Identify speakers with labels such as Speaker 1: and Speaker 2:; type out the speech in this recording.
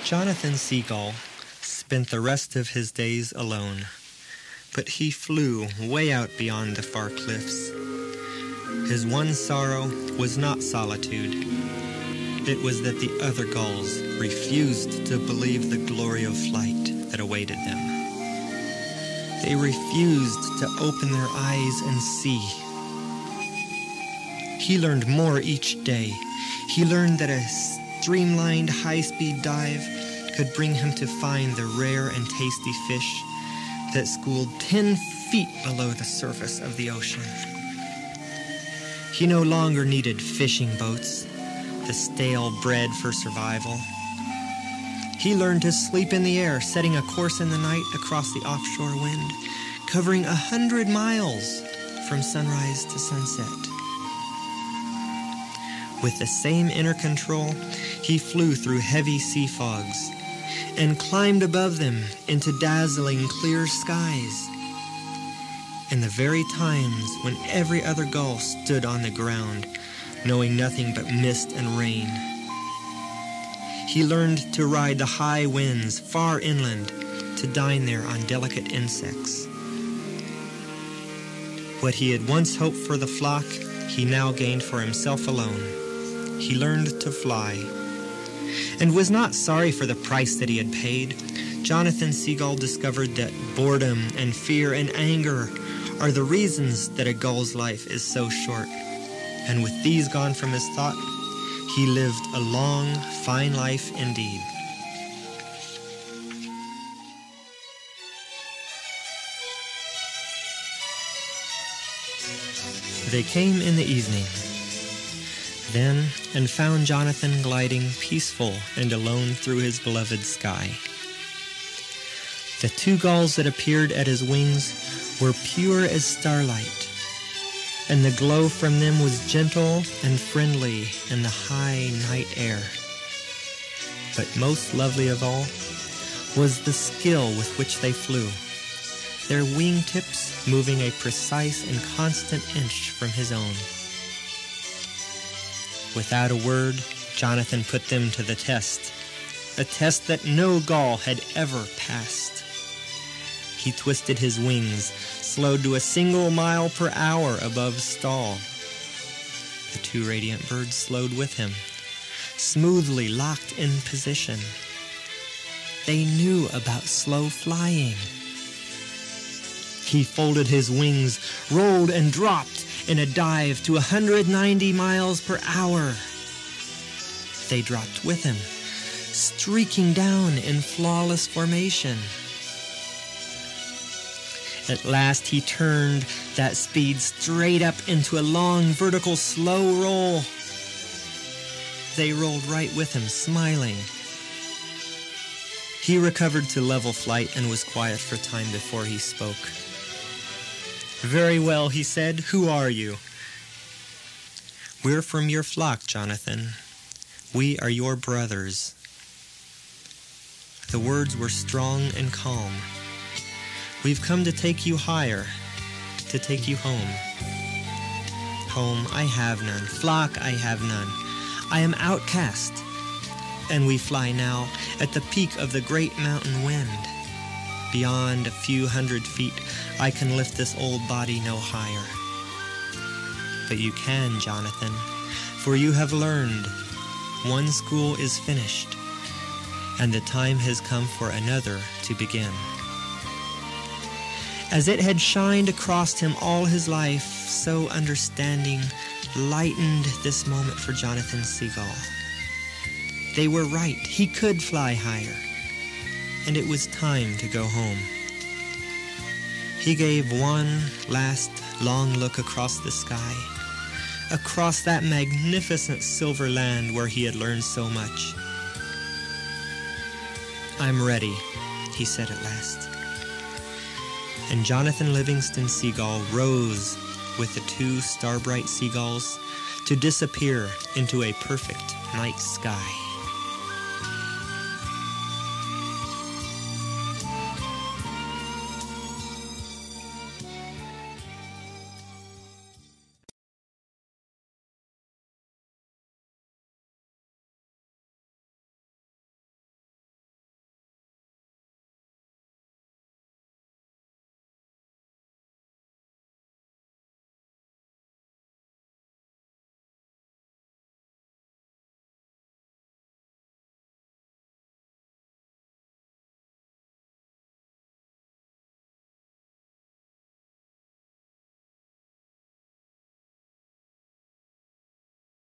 Speaker 1: Jonathan Seagull spent the rest of his days alone, but he flew way out beyond the far cliffs. His one sorrow was not solitude. It was that the other gulls refused to believe the glory of flight that awaited them. They refused to open their eyes and see. He learned more each day. He learned that a streamlined high-speed dive could bring him to find the rare and tasty fish that schooled 10 feet below the surface of the ocean. He no longer needed fishing boats, the stale bread for survival. He learned to sleep in the air, setting a course in the night across the offshore wind, covering 100 miles from sunrise to sunset. With the same inner control, he flew through heavy sea fogs and climbed above them into dazzling clear skies. In the very times when every other gull stood on the ground, knowing nothing but mist and rain, he learned to ride the high winds far inland, to dine there on delicate insects. What he had once hoped for the flock, he now gained for himself alone. He learned to fly, and was not sorry for the price that he had paid. Jonathan Seagull discovered that boredom and fear and anger are the reasons that a gull's life is so short. And with these gone from his thought, he lived a long, fine life indeed. They came in the evening, then, and found Jonathan gliding peaceful and alone through his beloved sky. The 2 gulls that appeared at his wings were pure as starlight, and the glow from them was gentle and friendly in the high night air. But most lovely of all was the skill with which they flew, their wingtips moving a precise and constant inch from his own. Without a word, Jonathan put them to the test, a test that no gull had ever passed. He twisted his wings, slowed to a single mile per hour above stall. The 2 radiant birds slowed with him, smoothly locked in position. They knew about slow flying. He folded his wings, rolled and dropped in a dive to 190 miles per hour. They dropped with him, streaking down in flawless formation. At last he turned that speed straight up into a long vertical slow roll. They rolled right with him, smiling. He recovered to level flight and was quiet for a time before he spoke. "Very well," he said. "Who are you?" "We're from your flock, Jonathan. We are your brothers." The words were strong and calm. "We've come to take you higher, to take you home." "Home I have none, flock I have none. I am outcast, and we fly now at the peak of the great mountain wind. Beyond a few 100 feet, I can lift this old body no higher. But you can, Jonathan, for you have learned. One school is finished, and the time has come for another to begin." As it had shined across him all his life, so understanding lightened this moment for Jonathan Seagull. They were right. He could fly higher, and it was time to go home. He gave one last long look across the sky, across that magnificent silver land where he had learned so much. "I'm ready," he said at last. And Jonathan Livingston Seagull rose with the 2 star-bright seagulls to disappear into a perfect night sky.